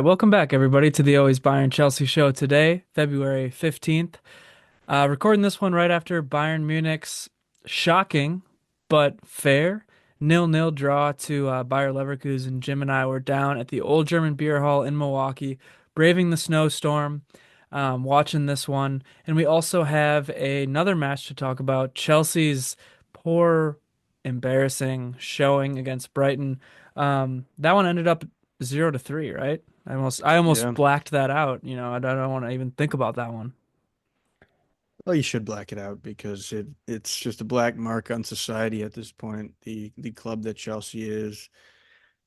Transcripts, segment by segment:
welcome back everybody to the Always Bayern Chelsea show today, February 15th. Recording this one right after Bayern Munich's shocking but fair 0-0 draw to Bayer Leverkusen. Jim and I were down at the Old German Beer Hall in Milwaukee, braving the snowstorm, watching this one. And we also have another match to talk about, Chelsea's poor, embarrassing showing against Brighton. That one ended up 0-3, right? I almost Yeah. blacked that out. I don't want to even think about that one. Well, you should black it out because it's just a black mark on society at this point, the club that Chelsea is.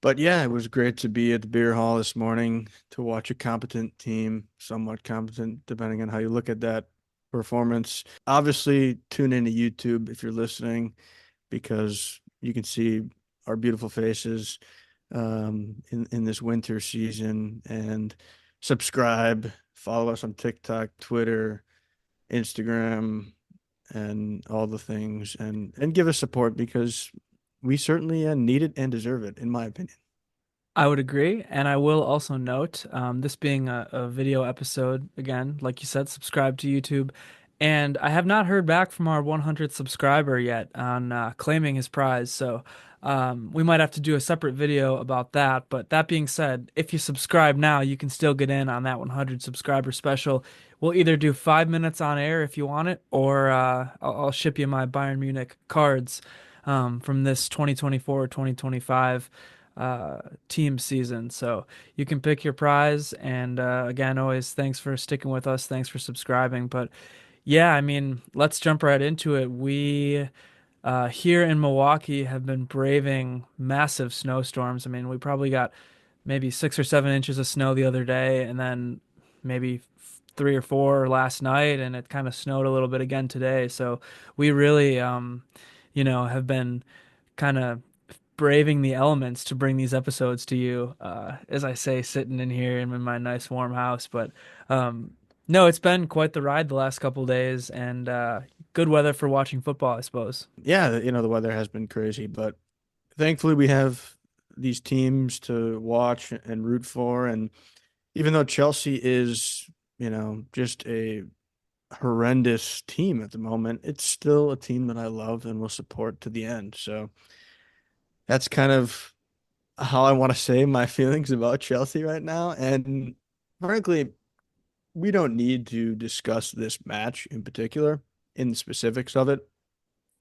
But yeah, it was great to be at the beer hall this morning to watch a competent team, somewhat competent, depending on how you look at that performance. Obviously, tune into YouTube if you're listening because you can see our beautiful faces in this winter season and subscribe, follow us on TikTok, Twitter, Instagram, and all the things, and give us support because we certainly need it and deserve it, in my opinion. I would agree, and I will also note, this being a video episode, again, like you said, subscribe to YouTube. And I have not heard back from our 100th subscriber yet on claiming his prize, so we might have to do a separate video about that. But that being said, if you subscribe now, you can still get in on that 100 subscriber special. We'll either do 5 minutes on air if you want it, or I'll ship you my Bayern Munich cards from this 2024-2025 team season. So you can pick your prize. And again, always thanks for sticking with us. Thanks for subscribing. But yeah, I mean, let's jump right into it. We here in Milwaukee have been braving massive snowstorms. I mean, we probably got maybe 6 or 7 inches of snow the other day, and then maybe 3 or 4 last night, and it kind of snowed a little bit again today. So we really, have been kind of braving the elements to bring these episodes to you. As I say, sitting in here in my nice warm house. But no, it's been quite the ride the last couple days, and good weather for watching football, I suppose. Yeah, the weather has been crazy, but thankfully we have these teams to watch and root for. And even though Chelsea is, just a horrendous team at the moment, it's still a team that I love and will support to the end. So that's kind of how I want to say my feelings about Chelsea right now. And frankly, we don't need to discuss this match in particular in the specifics of it.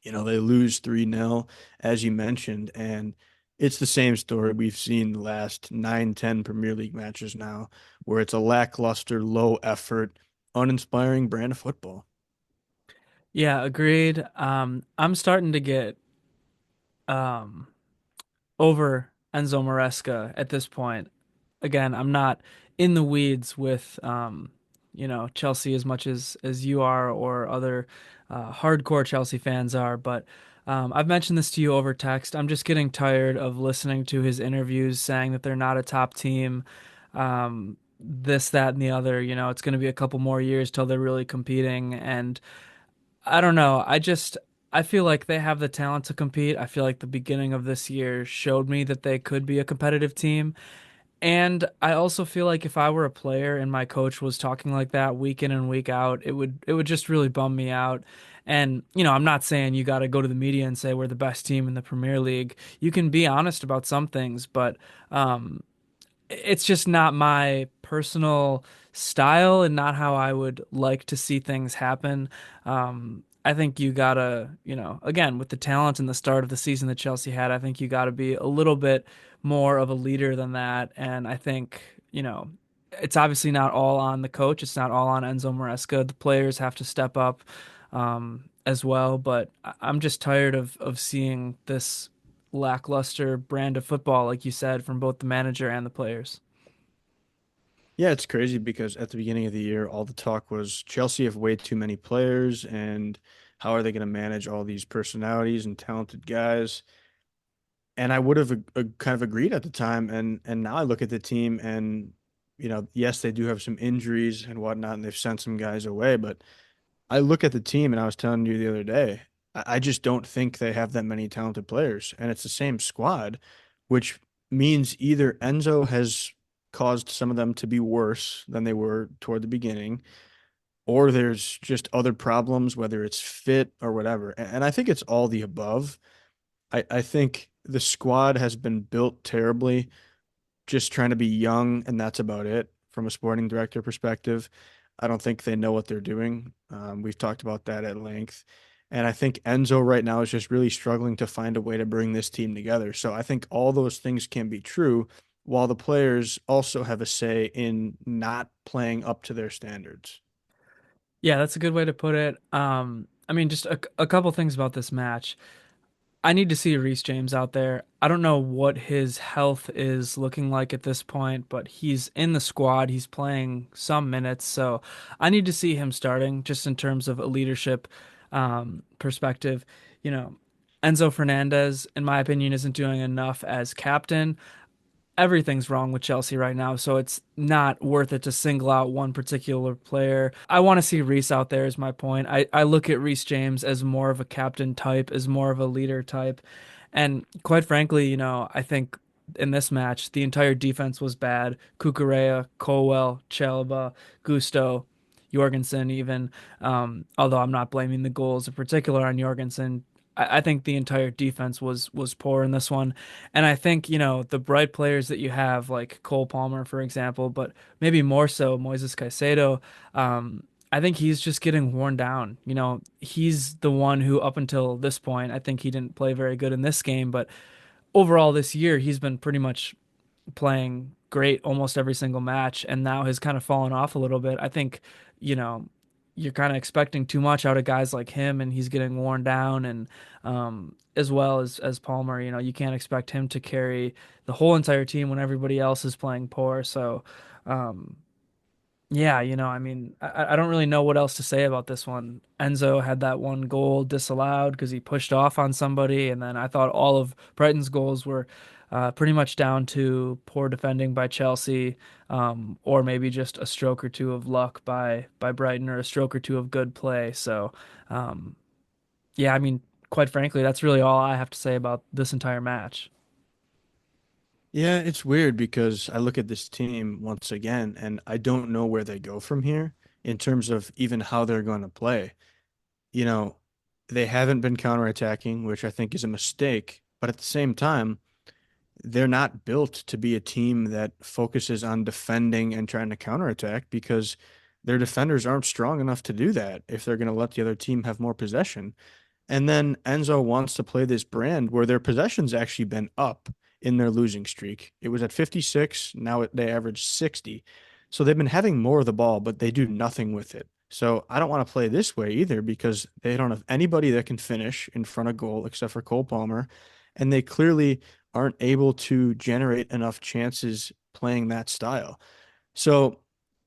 They lose 3-0, as you mentioned, and it's the same story we've seen the last 9, 10 Premier League matches now, where it's a lackluster, low effort, uninspiring brand of football. Yeah, agreed. I'm starting to get um, over Enzo Maresca at this point. Again, I'm not in the weeds with Chelsea as much as you are or other hardcore Chelsea fans are, but I've mentioned this to you over text. I'm just getting tired of listening to his interviews saying that they're not a top team, this, that, and the other. It's going to be a couple more years till they're really competing, and I don't know. I feel like they have the talent to compete. I feel like the beginning of this year showed me that they could be a competitive team. And I also feel like if I were a player and my coach was talking like that week in and week out, it would just really bum me out. And, I'm not saying you got to go to the media and say we're the best team in the Premier League. You can be honest about some things, but it's just not my personal style and not how I would like to see things happen. I think you gotta, again, with the talent and the start of the season that Chelsea had, I think you gotta be a little bit more of a leader than that. And I think, it's obviously not all on the coach. It's not all on Enzo Maresca. The players have to step up as well. But I'm just tired of seeing this lackluster brand of football, like you said, from both the manager and the players. Yeah, it's crazy because at the beginning of the year, all the talk was Chelsea have way too many players, and how are they going to manage all these personalities and talented guys? And I would have kind of agreed at the time, and now I look at the team, and yes, they do have some injuries and whatnot, and they've sent some guys away, but I look at the team, and I was telling you the other day, I just don't think they have that many talented players, and it's the same squad, which means either Enzo has caused some of them to be worse than they were toward the beginning, or there's just other problems, whether it's fit or whatever. And I think it's all the above. I think the squad has been built terribly, just trying to be young, and that's about it from a sporting director perspective. I don't think they know what they're doing. We've talked about that at length. And I think Enzo right now is just really struggling to find a way to bring this team together. So I think all those things can be true, while the players also have a say in not playing up to their standards. Yeah, that's a good way to put it. I mean, just a couple things about this match. I need to see Reece James out there. I don't know what his health is looking like at this point, but he's in the squad. He's playing some minutes, so I need to see him starting just in terms of a leadership perspective. You know, Enzo Fernandez, in my opinion, isn't doing enough as captain. Everything's wrong with Chelsea right now, so it's not worth it to single out one particular player. I want to see Reece out there is my point. I look at Reece James as more of a captain type, as more of a leader type. And quite frankly, I think in this match, the entire defense was bad. Kukurea, Colwell, Chalobah, Gusto, Jorgensen even. Although I'm not blaming the goals in particular on Jorgensen. I think the entire defense was poor in this one. And I think, the bright players that you have, like Cole Palmer, for example, but maybe more so Moises Caicedo, I think he's just getting worn down. He's the one who, up until this point, I think he didn't play very good in this game, but overall this year, he's been pretty much playing great almost every single match and now has kind of fallen off a little bit. I think, you know, you're kind of expecting too much out of guys like him and he's getting worn down and as well as Palmer, you can't expect him to carry the whole entire team when everybody else is playing poor. So um yeah, I mean, I don't really know what else to say about this one. Enzo had that one goal disallowed because he pushed off on somebody, and then I thought all of Brighton's goals were pretty much down to poor defending by Chelsea, or maybe just a stroke or two of luck by Brighton, or a stroke or two of good play. So, um, yeah, I mean, quite frankly, that's really all I have to say about this entire match. Yeah, it's weird because I look at this team once again and I don't know where they go from here in terms of even how they're going to play. You know, they haven't been counterattacking, which I think is a mistake, but at the same time, they're not built to be a team that focuses on defending and trying to counterattack because their defenders aren't strong enough to do that if they're going to let the other team have more possession. And then Enzo wants to play this brand where their possession's actually been up in their losing streak. It was at 56, now they average 60. So they've been having more of the ball, but they do nothing with it. So I don't want to play this way either because they don't have anybody that can finish in front of goal except for Cole Palmer. And they clearly aren't able to generate enough chances playing that style. So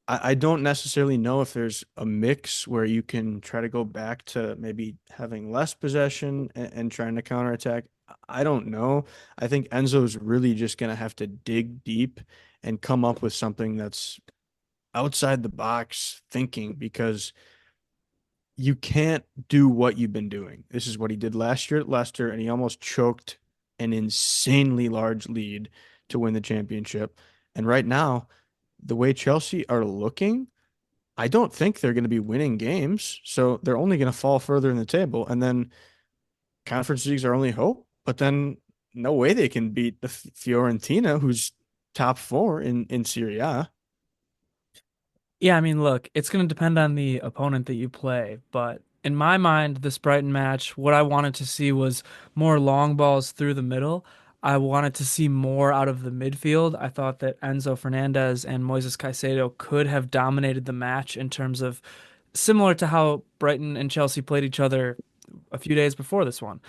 I don't necessarily know if there's a mix where you can try to go back to maybe having less possession and trying to counterattack. I don't know. I think Enzo's really just going to have to dig deep and come up with something that's outside the box thinking because you can't do what you've been doing. This is what he did last year at Leicester, and he almost choked an insanely large lead to win the championship. And right now, the way Chelsea are looking, I don't think they're going to be winning games. So they're only going to fall further in the table. And then conference leagues are only hope. But then no way they can beat the Fiorentina, who's top four in Serie A. Yeah, I mean, look, it's going to depend on the opponent that you play, but in my mind, this Brighton match, what I wanted to see was more long balls through the middle. I wanted to see more out of the midfield. I thought that Enzo Fernandez and Moises Caicedo could have dominated the match in terms of similar to how Brighton and Chelsea played each other a few days before this one.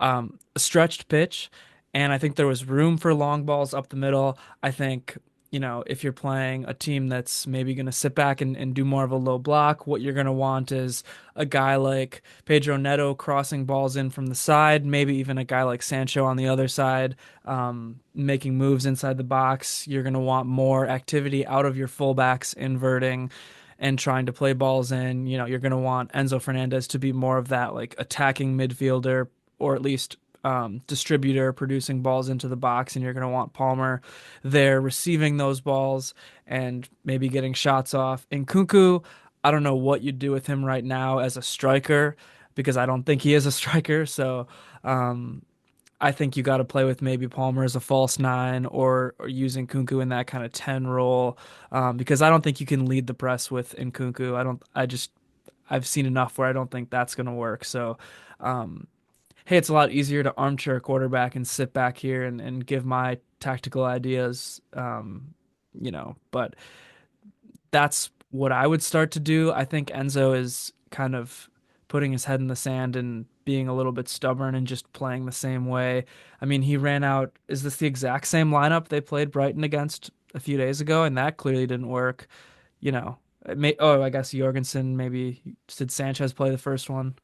A stretched pitch, and I think there was room for long balls up the middle. I think, if you're playing a team that's maybe going to sit back and do more of a low block, what you're going to want is a guy like Pedro Neto crossing balls in from the side, maybe even a guy like Sancho on the other side, making moves inside the box. You're going to want more activity out of your fullbacks inverting and trying to play balls in. You're going to want Enzo Fernandez to be more of that like attacking midfielder, or at least distributor producing balls into the box, and you're going to want Palmer there receiving those balls and maybe getting shots off. In Kunku, I don't know what you'd do with him right now as a striker because I don't think he is a striker. So um, I think you got to play with maybe Palmer as a false nine or using Kunku in that kind of 10 role because I don't think you can lead the press with Nkunku. I've seen enough where I don't think that's going to work. So, um, hey, it's a lot easier to armchair quarterback and sit back here and give my tactical ideas, but that's what I would start to do. I think Enzo is kind of putting his head in the sand and being a little bit stubborn and just playing the same way. I mean, he ran out. Is this the exact same lineup they played Brighton against a few days ago? And that clearly didn't work. You know, I guess Jorgensen maybe did Sanchez play the first one?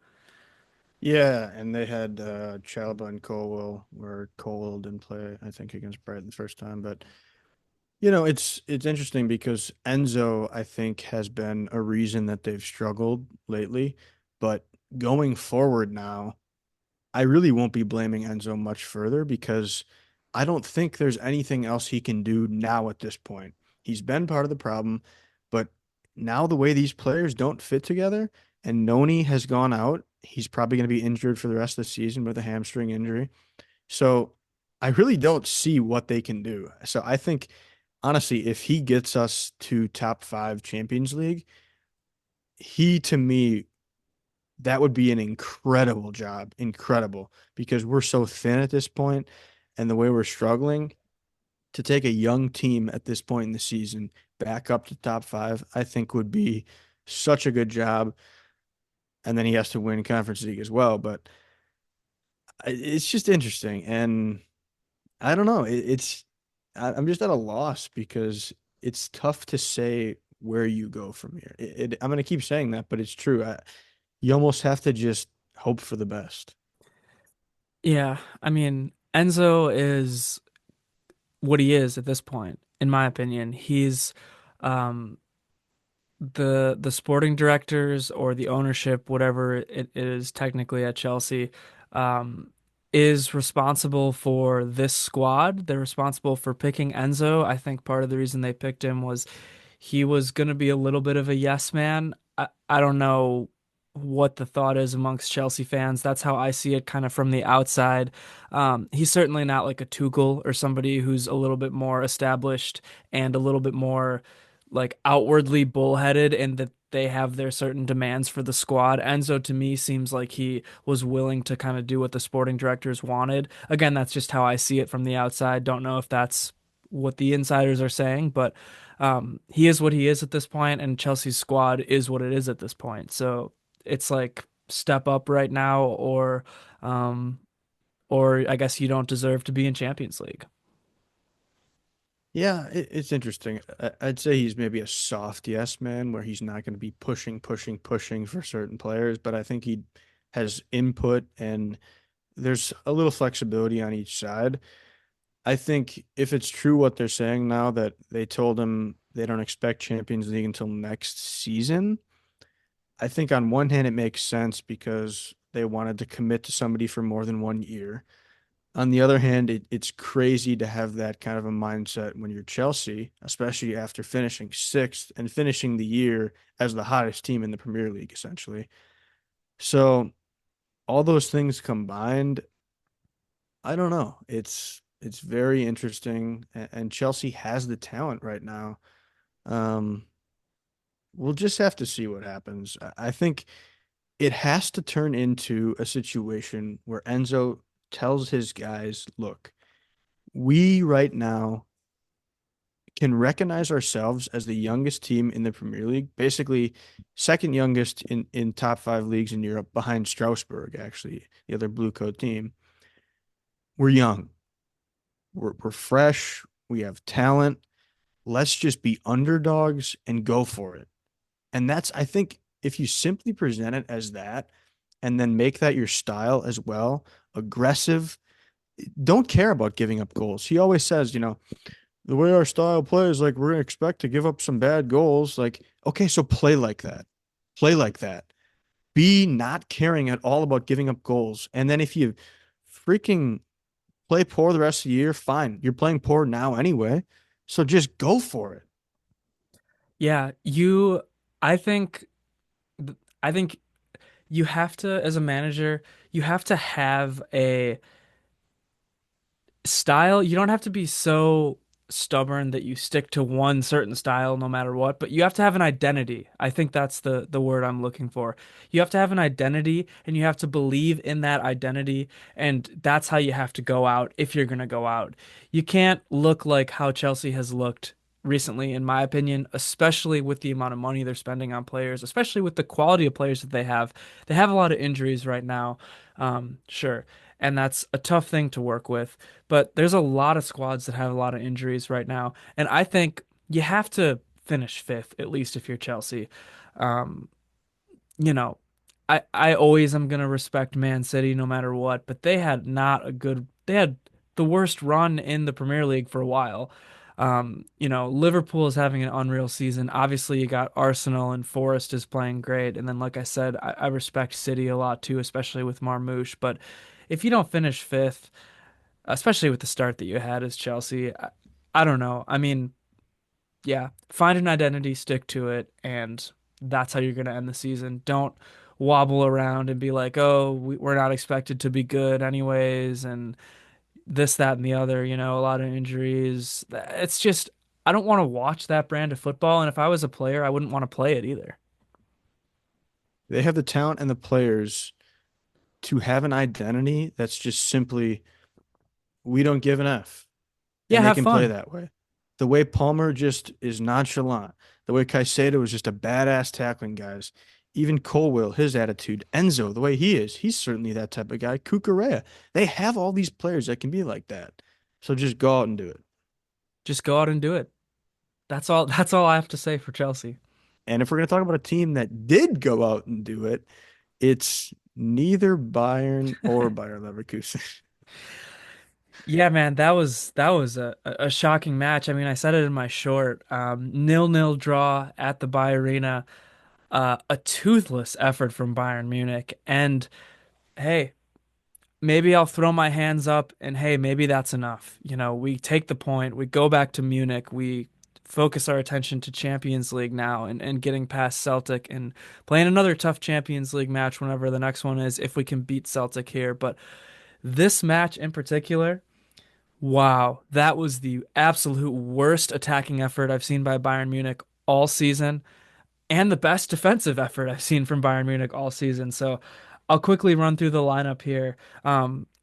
Yeah, and they had Chalaba and Colwell, where Colwell didn't play, I think, against Brighton the first time. But it's interesting because Enzo, I think, has been a reason that they've struggled lately. But going forward now, I really won't be blaming Enzo much further because I don't think there's anything else he can do now at this point. He's been part of the problem, but now the way these players don't fit together and Noni has gone out, he's probably going to be injured for the rest of the season with a hamstring injury. So I really don't see what they can do. So I think honestly, if he gets us to top five Champions League, he to me that would be an incredible job. Incredible. Because we're so thin at this point and the way we're struggling to take a young team at this point in the season back up to top five, I think would be such a good job. And then he has to win Conference League as well. But it's just interesting. And I don't know. I'm just at a loss because it's tough to say where you go from here. I'm going to keep saying that, but it's true. You almost have to just hope for the best. Yeah, I mean, Enzo is what he is at this point, in my opinion. He's um, the sporting directors or the ownership, whatever it is technically at Chelsea, um, is responsible for this squad. They're responsible for picking Enzo. I think part of the reason they picked him was he was going to be a little bit of a yes man. I don't know what the thought is amongst Chelsea fans. That's how I see it kind of from the outside. He's certainly not like a Tuchel or somebody who's a little bit more established and a little bit more like outwardly bullheaded and that they have their certain demands for the squad. Enzo to me seems like he was willing to kind of do what the sporting directors wanted. Again, that's just how I see it from the outside. Don't know if that's what the insiders are saying, but he is what he is at this point, and Chelsea's squad is what it is at this point. So it's like step up right now, um, or I guess you don't deserve to be in Champions League. Yeah, it's interesting. I'd say he's maybe a soft yes man where he's not going to be pushing, pushing, pushing for certain players, but I think he has input and there's a little flexibility on each side. I think if it's true what they're saying now that they told him they don't expect Champions League until next season, I think on one hand it makes sense because they wanted to commit to somebody for more than 1 year. On the other hand, it's crazy to have that kind of a mindset when you're Chelsea, especially after finishing sixth and finishing the year as the hottest team in the Premier League, essentially. So all those things combined, I don't know. It's very interesting, and Chelsea has the talent right now. Um, we'll just have to see what happens. I think it has to turn into a situation where Enzo tells his guys, look, we right now can recognize ourselves as the youngest team in the Premier League, basically second youngest in top five leagues in Europe behind Strasbourg, actually, the other blue coat team. We're young. We're fresh. We have talent. Let's just be underdogs and go for it. And that's, I think, if you simply present it as that and then make that your style as well, aggressive, don't care about giving up goals. He always says, the way our style plays, like we're gonna expect to give up some bad goals. Like, okay, so play like that. Play like that. Be not caring at all about giving up goals. And then if you freaking play poor the rest of the year, fine. You're playing poor now anyway. So just go for it. Yeah, I think, I think you have to, as a manager, you have to have a style. You don't have to be so stubborn that you stick to one certain style no matter what, but you have to have an identity. I think that's the word I'm looking for. You have to have an identity and you have to believe in that identity, and that's how you have to go out if you're going to go out. You can't look like how Chelsea has looked recently, in my opinion, especially with the amount of money they're spending on players, especially with the quality of players that they have. They have a lot of injuries right now. Sure. And that's a tough thing to work with. But there's a lot of squads that have a lot of injuries right now. And I think you have to finish fifth, at least if you're Chelsea. Um, you know, I always am gonna respect Man City no matter what, but they had the worst run in the Premier League for a while. Liverpool is having an unreal season. Obviously, you got Arsenal and Forest is playing great. And then, like I said, I respect City a lot too, especially with Marmoush. But if you don't finish fifth, especially with the start that you had as Chelsea, I don't know. I mean, yeah, find an identity, stick to it, and that's how you're going to end the season. Don't wobble around and be like, oh, we're not expected to be good anyways, and this, that, and the other, a lot of injuries. It's just, I don't want to watch that brand of football, and if I was a player, I wouldn't want to play it either. They have the talent and the players to have an identity that's just simply, we don't give an F. Yeah, And they have can play fun. that way. The way Palmer just is nonchalant. The way Caicedo is just a badass tackling guys. Even Colwill, his attitude. Enzo, the way he is, he's certainly that type of guy. Cucurella. They have all these players that can be like that. So just go out and do it. Just go out and do it. That's all. That's all I have to say for Chelsea. And if we're going to talk about a team that did go out and do it, it's neither Bayern or Bayer Leverkusen. Yeah, man, that was a shocking match. I mean, I said it in my short. 0-0 draw at the Bayern Arena. A toothless effort from Bayern Munich. And hey, maybe I'll throw my hands up and hey, maybe that's enough. We take the point, we go back to Munich, we focus our attention to Champions League now and getting past Celtic and playing another tough Champions League match whenever the next one is, if we can beat Celtic here. But this match in particular, wow, that was the absolute worst attacking effort I've seen by Bayern Munich all season, and the best defensive effort I've seen from Bayern Munich all season. So I'll quickly run through the lineup here.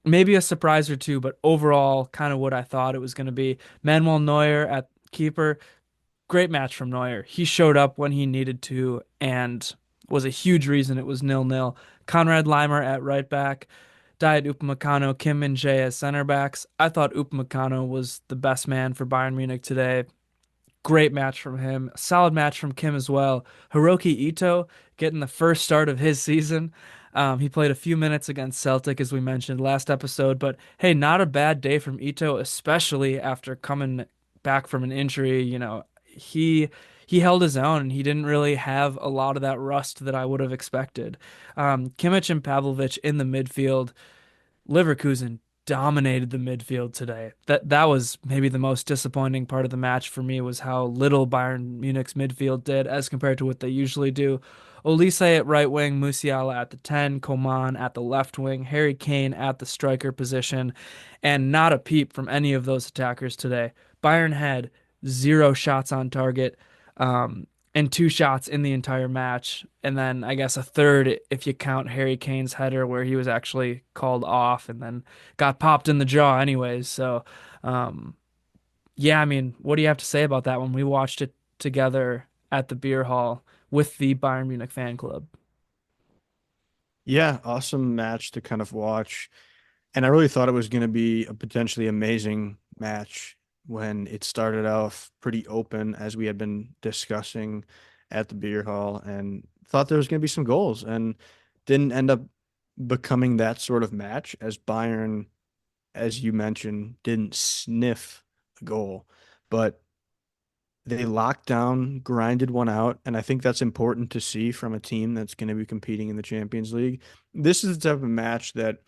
Maybe a surprise or two, but overall, kind of what I thought it was going to be. Manuel Neuer at keeper, great match from Neuer. He showed up when he needed to and was a huge reason it was 0-0. Konrad Leimer at right back. Diet Upamecano, Kim Min-jae as center backs. I thought Upamecano was the best man for Bayern Munich today. Great match from him. Solid match from Kim as well. Hiroki Ito getting the first start of his season. He played a few minutes against Celtic, as we mentioned last episode, but hey, not a bad day from Ito, especially after coming back from an injury. He held his own and he didn't really have a lot of that rust that I would have expected. Kimmich and Pavlovic in the midfield. Leverkusen dominated the midfield today. That was maybe the most disappointing part of the match for me, was how little Bayern Munich's midfield did as compared to what they usually do. Olise at right wing, Musiala at the 10, Coman at the left wing, Harry Kane at the striker position, and not a peep from any of those attackers today. Bayern had zero shots on target. And two shots in the entire match. And then I guess a third if you count Harry Kane's header where he was actually called off and then got popped in the jaw anyways. So, um, yeah, I mean, what do you have to say about that one? We watched it together at the beer hall with the Bayern Munich fan club. Yeah, awesome match to kind of watch. And I really thought it was going to be a potentially amazing match when it started off pretty open, as we had been discussing at the beer hall, and thought there was going to be some goals, and didn't end up becoming that sort of match, as Bayern, as you mentioned, didn't sniff a goal. But they locked down, grinded one out, and I think that's important to see from a team that's going to be competing in the Champions League. This is the type of match that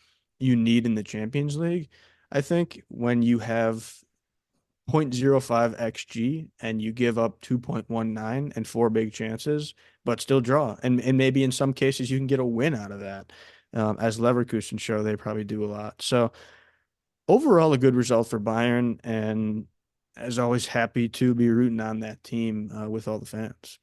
you need in the Champions League. I think when you have zero point zero 0.05 xG and you give up 2.19 and four big chances, but still draw. And maybe in some cases you can get a win out of that. As Leverkusen show, they probably do a lot. So overall, a good result for Bayern, and as always, happy to be rooting on that team with all the fans.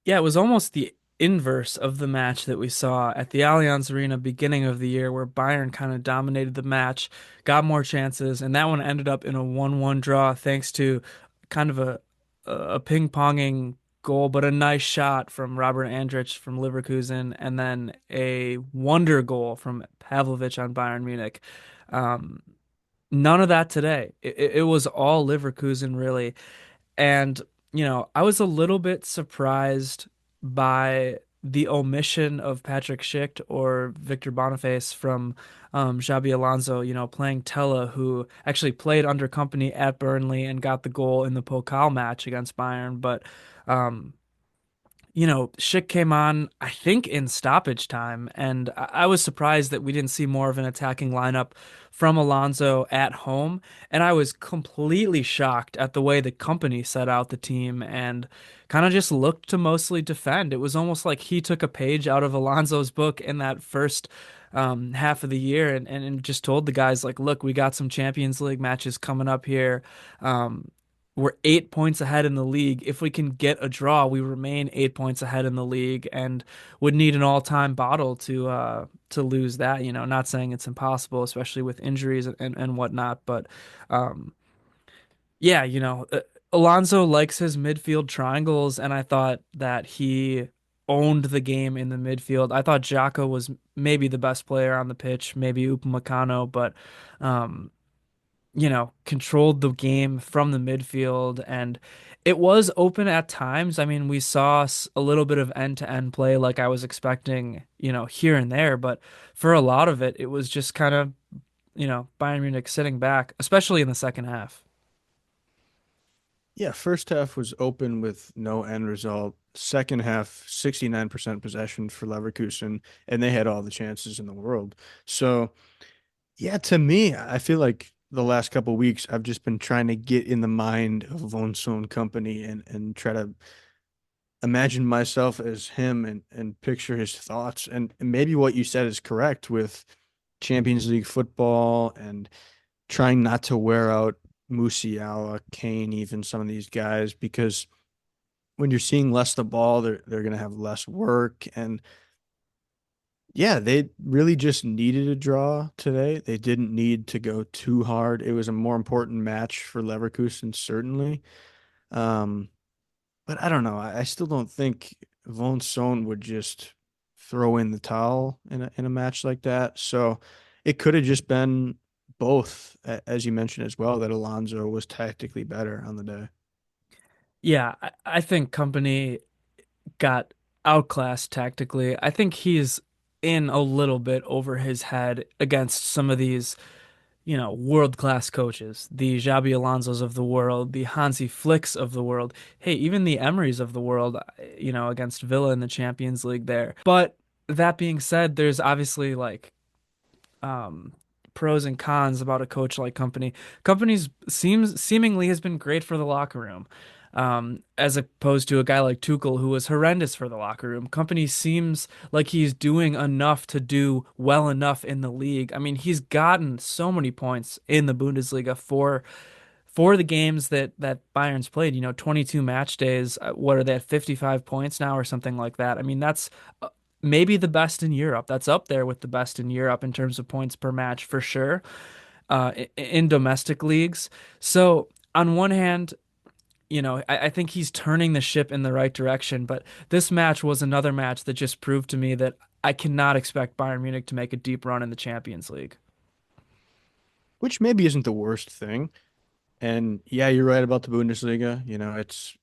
Yeah, it was almost the inverse of the match that we saw at the Allianz Arena beginning of the year, where Bayern kind of dominated the match, got more chances, and that one ended up in a 1-1 draw thanks to kind of a ping-ponging goal, but a nice shot from Robert Andrich from Leverkusen, and then a wonder goal from Pavlovic on Bayern Munich. Um, None of that today. It was all Leverkusen, really. And, I was a little bit surprised by the omission of Patrick Schick or Victor Boniface from Xabi Alonso, playing Tella, who actually played under company at Burnley and got the goal in the Pokal match against Bayern. But um, Schick came on, I think, in stoppage time, and I was surprised that we didn't see more of an attacking lineup from Alonso at home. And I was completely shocked at the way the company set out the team and kind of just looked to mostly defend. It was almost like he took a page out of Alonso's book in that first half of the year and just told the guys, like, look, we got some Champions League matches coming up here. We're 8 points ahead in the league. If we can get a draw, we remain 8 points ahead in the league and would need an all-time bottle to lose that. Not saying it's impossible, especially with injuries and whatnot, but um, yeah, Alonso likes his midfield triangles, and I thought that he owned the game in the midfield. I thought Xhaka was maybe the best player on the pitch, maybe Upamecano, but um, controlled the game from the midfield, and it was open at times. I mean, we saw a little bit of end-to-end play like I was expecting, here and there, but for a lot of it, it was just kind of, Bayern Munich sitting back, especially in the second half. Yeah, first half was open with no end result. Second half, 69% possession for Leverkusen, and they had all the chances in the world. So, yeah, to me, I feel like the last couple of weeks I've just been trying to get in the mind of Von Sohn company and try to imagine myself as him and picture his thoughts. And maybe what you said is correct with Champions League football and trying not to wear out Musiala, Kane, even some of these guys, because when you're seeing less the ball, they're gonna have less work. And yeah, they really just needed a draw today. They didn't need to go too hard. It was a more important match for Leverkusen, certainly. Um, but I don't know. I still don't think Von Sohn would just throw in the towel in a match like that. So it could have just been both, as you mentioned as well, that Alonso was tactically better on the day. Yeah, I think Company got outclassed tactically. I think he's in a little bit over his head against some of these world-class coaches, the Xabi Alonsos of the world, the Hansi Flicks of the world, hey, even the Emerys of the world, against Villa in the Champions League there. But that being said, there's obviously like um, pros and cons about a coach like Company. Company's seems seemingly has been great for the locker room. As opposed to a guy like Tuchel, who was horrendous for the locker room. Company seems like he's doing enough to do well enough in the league. I mean, he's gotten so many points in the Bundesliga for the games that Bayern's played. 22 match days. What are they at 55 points now or something like that? I mean, that's maybe the best in Europe. That's up there with the best in Europe in terms of points per match for sure. In domestic leagues. So on one hand, I think he's turning the ship in the right direction. But this match was another match that just proved to me that I cannot expect Bayern Munich to make a deep run in the Champions League. Which maybe isn't the worst thing. And yeah, you're right about the Bundesliga.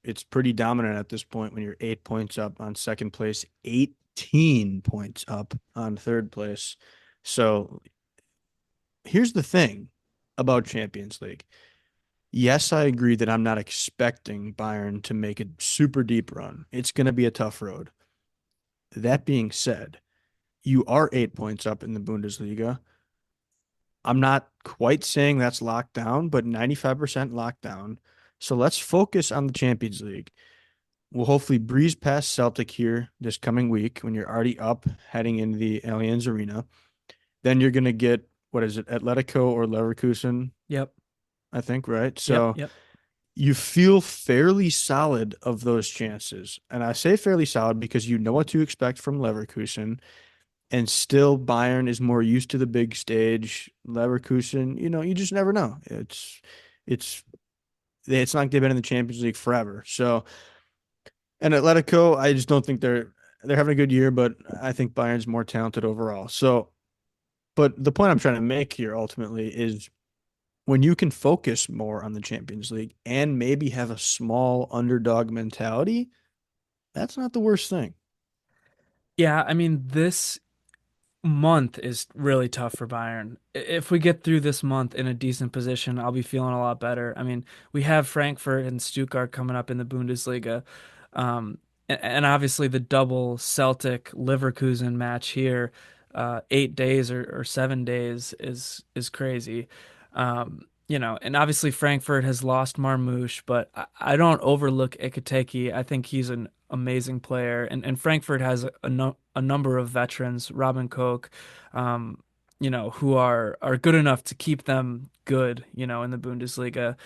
It's pretty dominant at this point when you're 8 points up on second place, 18 points up on third place. So here's the thing about Champions League. Yes, I agree that I'm not expecting Bayern to make a super deep run. It's going to be a tough road. That being said, you are 8 points up in the Bundesliga. I'm not quite saying that's locked down, but 95% locked down. So let's focus on the Champions League. We'll hopefully breeze past Celtic here this coming week when you're already up heading into the Allianz Arena. Then you're going to get, what is it, Atletico or Leverkusen, Yep. I think, right? Yep. So Yep. you feel fairly solid of those chances. And I say fairly solid because you know what to expect from Leverkusen. And still, Bayern is more used to the big stage. Leverkusen, you just never know. It's it's not like they've been in the Champions League forever. So, and Atletico, I just don't think they're having a good year, but I think Bayern's more talented overall. So, but the point I'm trying to make here ultimately is when you can focus more on the Champions League and maybe have a small underdog mentality, that's not the worst thing. Yeah, I mean, this month is really tough for Bayern. If we get through this month in a decent position, I'll be feeling a lot better. I mean, we have Frankfurt and Stuttgart coming up in the Bundesliga. And obviously the double Celtic Leverkusen match here, 8 days or 7 days is crazy. And obviously Frankfurt has lost Marmoush, but I don't overlook Ekiteke. I think he's an amazing player, and Frankfurt has a number of veterans, Robin Koch, who are good enough to keep them good, in the Bundesliga.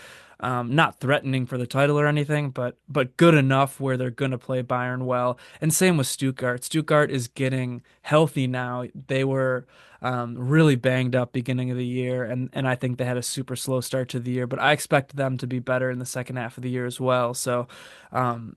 Not threatening for the title or anything, but good enough where they're going to play Bayern well. And same with Stuttgart. Stuttgart is getting healthy now. They were really banged up beginning of the year, and I think they had a super slow start to the year. But I expect them to be better in the second half of the year as well. So, um,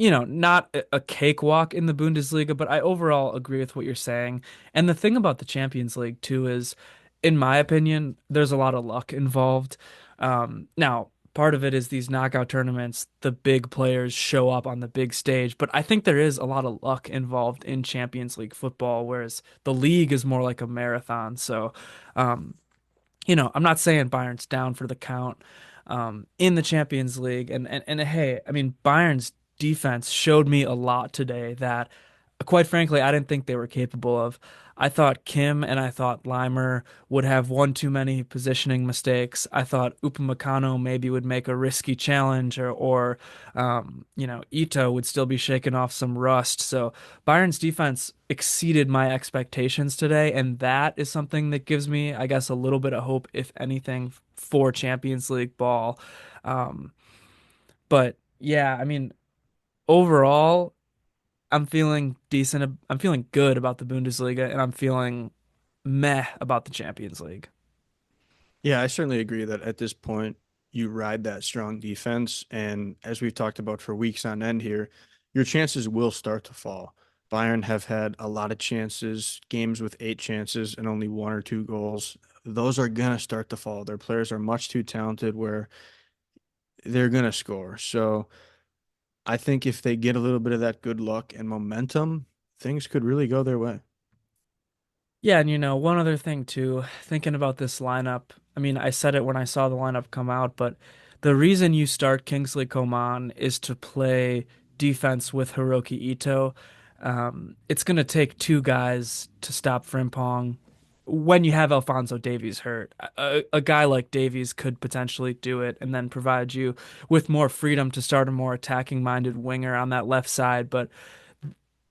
not a cakewalk in the Bundesliga, but I overall agree with what you're saying. And the thing about the Champions League too is, in my opinion, there's a lot of luck involved. Now, part of it is these knockout tournaments, the big players show up on the big stage, but I think there is a lot of luck involved in Champions League football, whereas the league is more like a marathon. So, um, I'm not saying Bayern's down for the count in the Champions League. And hey, I mean, Bayern's defense showed me a lot today that, quite frankly, I didn't think they were capable of. I thought Kim and I thought Limer would have one too many positioning mistakes. I thought Upamecano maybe would make a risky challenge, or Ito would still be shaking off some rust. So Bayern's defense exceeded my expectations today, and that is something that gives me, I guess, a little bit of hope, if anything, for Champions League ball. Um, but yeah, I mean, overall, I'm feeling decent. I'm feeling good about the Bundesliga, and I'm feeling meh about the Champions League. Yeah, I certainly agree that at this point you ride that strong defense, and as we've talked about for weeks on end here, your chances will start to fall. Bayern have had a lot of chances, games with 8 chances and only 1 or 2 goals. Those are gonna start to fall. Their players are much too talented where they're gonna score. So I think if they get a little bit of that good luck and momentum, things could really go their way. Yeah, and one other thing too, thinking about this lineup. I mean, I said it when I saw the lineup come out, but the reason you start Kingsley Coman is to play defense with Hiroki Ito. It's going to take two guys to stop Frimpong when you have Alphonso Davies hurt. A guy like Davies could potentially do it and then provide you with more freedom to start a more attacking-minded winger on that left side, but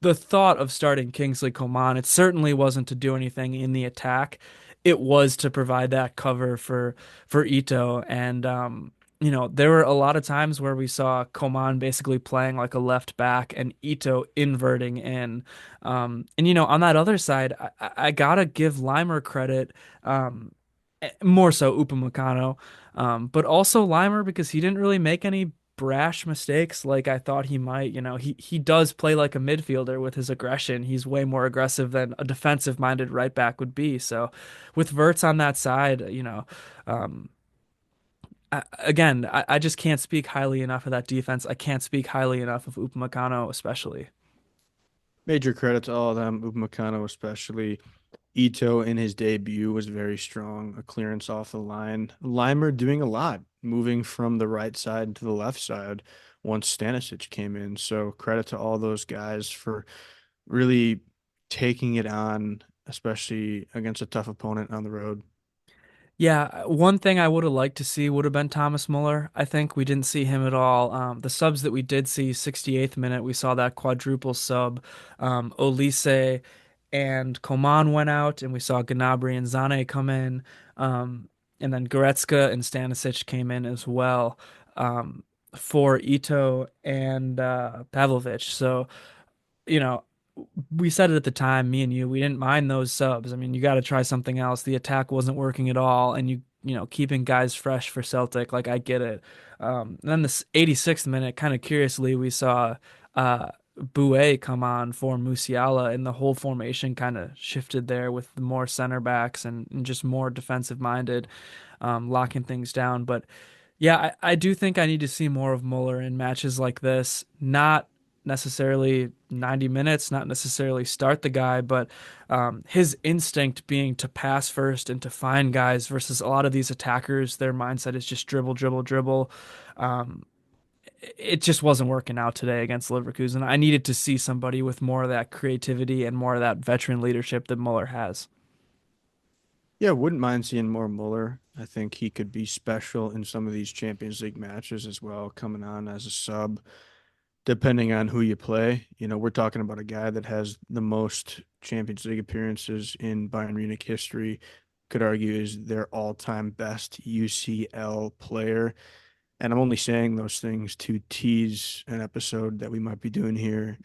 the thought of starting Kingsley Coman, it certainly wasn't to do anything in the attack. It was to provide that cover for Ito. And there were a lot of times where we saw Coman basically playing like a left back and Ito inverting in. And on that other side, I gotta give Limer credit. More so Upamecano, but also Limer because he didn't really make any brash mistakes like I thought he might. He does play like a midfielder with his aggression. He's way more aggressive than a defensive-minded right back would be. So with Verts on that side, um, I just can't speak highly enough of that defense. I can't speak highly enough of Upamecano, especially. Major credit to all of them, Upamecano especially. Ito in his debut was very strong, a clearance off the line. Limer doing a lot, moving from the right side to the left side once Stanisic came in. So credit to all those guys for really taking it on, especially against a tough opponent on the road. Yeah, one thing I would have liked to see would have been Thomas Muller. I think we didn't see him at all. The subs that we did see, 68th minute, we saw that quadruple sub. Olise and Coman went out, and we saw Gnabry and Zane come in. And then Goretzka and Stanisic came in as well um, for Ito and Pavlovic. So, you know, we said it at the time, me and you, we didn't mind those subs. I mean, you got to try something else. The attack wasn't working at all, and keeping guys fresh for Celtic, like I get it. And then this 86th minute, kind of curiously, we saw Boué come on for Musiala, and the whole formation kind of shifted there with more center backs and just more defensive minded, locking things down. But yeah, I do think I need to see more of Muller in matches like this. Not necessarily 90 minutes, not necessarily start the guy, but his instinct being to pass first and to find guys versus a lot of these attackers, their mindset is just dribble, dribble, dribble. Um, it just wasn't working out today against Leverkusen. I needed to see somebody with more of that creativity and more of that veteran leadership that Muller has. Yeah, wouldn't mind seeing more Muller. I think he could be special in some of these Champions League matches as well, coming on as a sub, depending on who you play. We're talking about a guy that has the most Champions League appearances in Bayern Munich history. Could argue is their all-time best UCL player. And I'm only saying those things to tease an episode that we might be doing here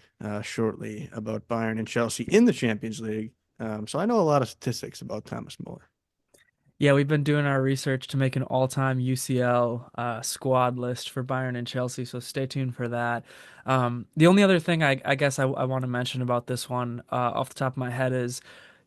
shortly about Bayern and Chelsea in the Champions League. So I know a lot of statistics about Thomas Muller. Yeah, we've been doing our research to make an all-time UCL squad list for Bayern and Chelsea, so stay tuned for that. The only other thing I guess I want to mention about this one off the top of my head is,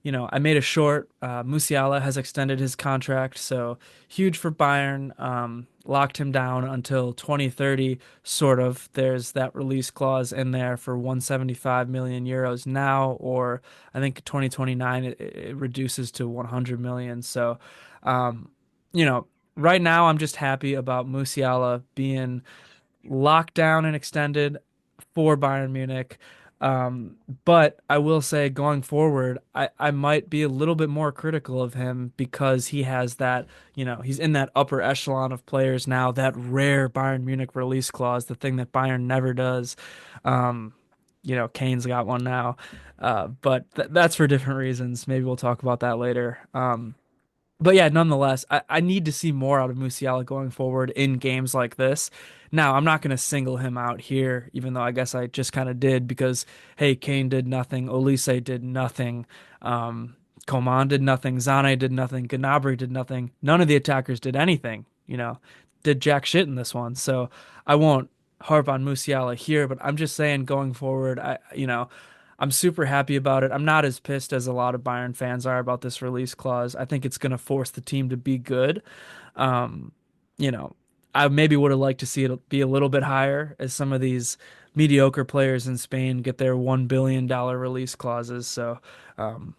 I made a short. Musiala has extended his contract, so huge for Bayern. Locked him down until 2030, sort of. There's that release clause in there for 175 million euros now, or I think 2029 it reduces to 100 million. So, um, you know, right now I'm just happy about Musiala being locked down and extended for Bayern Munich. Um, but I will say going forward, I might be a little bit more critical of him because he has that, he's in that upper echelon of players now, that rare Bayern Munich release clause, the thing that Bayern never does. Um, Kane's got one now. But that's for different reasons. Maybe we'll talk about that later. But yeah, nonetheless, I need to see more out of Musiala going forward in games like this. Now, I'm not going to single him out here, even though I guess I just kind of did because, hey, Kane did nothing, Olise did nothing, Coman did nothing, Zane did nothing, Gnabry did nothing. None of the attackers did anything, did jack shit in this one. So I won't harp on Musiala here, but I'm just saying going forward, I'm super happy about it. I'm not as pissed as a lot of Bayern fans are about this release clause. I think it's going to force the team to be good. Um, you know, I maybe would have liked to see it be a little bit higher as some of these mediocre players in Spain get their $1 billion release clauses. So, um,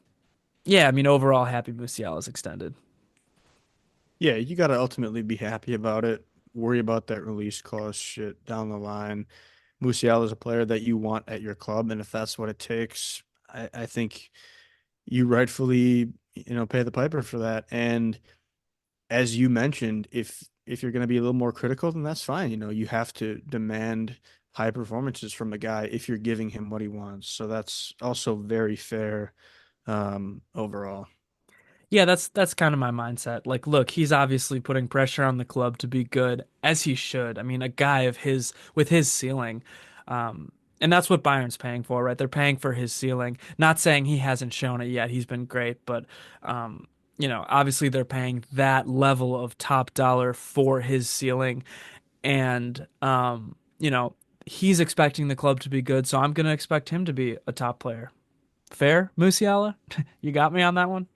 yeah, I mean, overall, happy Musiala is extended. Yeah, you got to ultimately be happy about it. Worry about that release clause shit down the line. Musiala is a player that you want at your club, and if that's what it takes, I think you rightfully, pay the piper for that. And as you mentioned, if you're going to be a little more critical, then that's fine. You have to demand high performances from a guy if you're giving him what he wants. So that's also very fair overall. Yeah, that's kind of my mindset. Like, look, he's obviously putting pressure on the club to be good, as he should. I mean, a guy of his with his ceiling, and that's what Bayern's paying for, right? They're paying for his ceiling. Not saying he hasn't shown it yet. He's been great, but obviously they're paying that level of top dollar for his ceiling, and he's expecting the club to be good, so I'm gonna expect him to be a top player. Fair, Musiala? You got me on that one?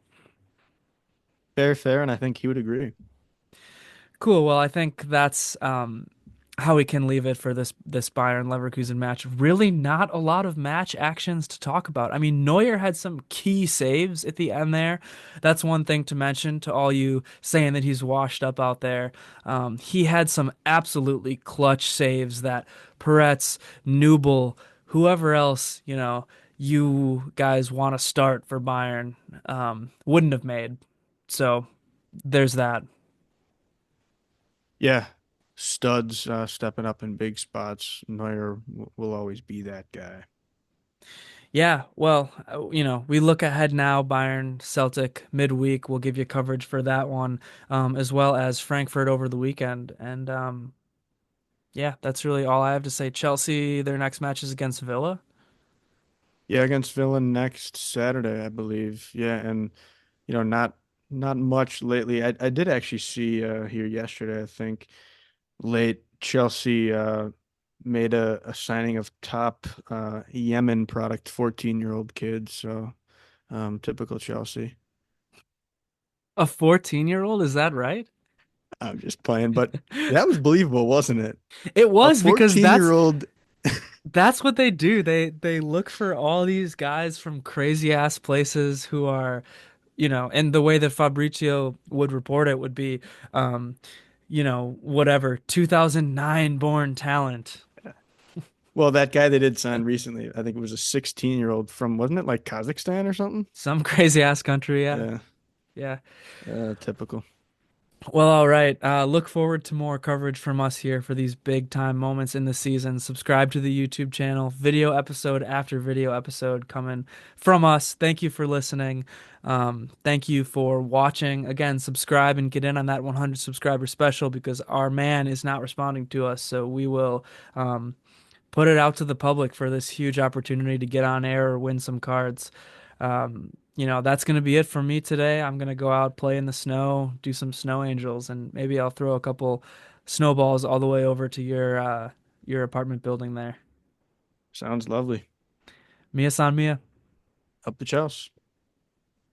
Fair, fair, and I think he would agree. Cool. Well, I think that's how we can leave it for this Bayern Leverkusen match. Really, not a lot of match actions to talk about. I mean, Neuer had some key saves at the end there. That's one thing to mention to all you saying that he's washed up out there. He had some absolutely clutch saves that Peretz, Nubel, whoever else, you guys want to start for Bayern, wouldn't have made. So there's that. Yeah, studs stepping up in big spots. Neuer will always be that guy. Yeah, well, we look ahead now, Bayern, Celtic midweek. We'll give you coverage for that one, as well as Frankfurt over the weekend. And yeah, that's really all I have to say. Chelsea, their next match is against Villa. Yeah, against Villa next Saturday, I believe. Yeah, and not much lately. I did actually see here yesterday, I think, late Chelsea made a signing of top Yemen product 14-year-old kids. So typical Chelsea. A 14-year-old, is that right? I'm just playing, but that was believable, wasn't it? It A was because 14-year-old. that's what they do. They look for all these guys from crazy ass places who are, and the way that Fabrizio would report it would be, um, whatever, 2009 born talent. Well, that guy they did sign recently, I think it was a 16-year-old from, wasn't it like Kazakhstan or something? Some crazy ass country, yeah. Yeah, Yeah. typical. Well, all right. Look forward to more coverage from us here for these big time moments in the season. Subscribe to the YouTube channel, video episode after video episode coming from us. Thank you for listening. Thank you for watching. Again, subscribe and get in on that 100 subscriber special because our man is not responding to us. So we will um, put it out to the public for this huge opportunity to get on air or win some cards. That's going to be it for me today. I'm going to go out, play in the snow, do some snow angels, and maybe I'll throw a couple snowballs all the way over to your apartment building there. Sounds lovely. Mia san Mia. Up the Chelsea.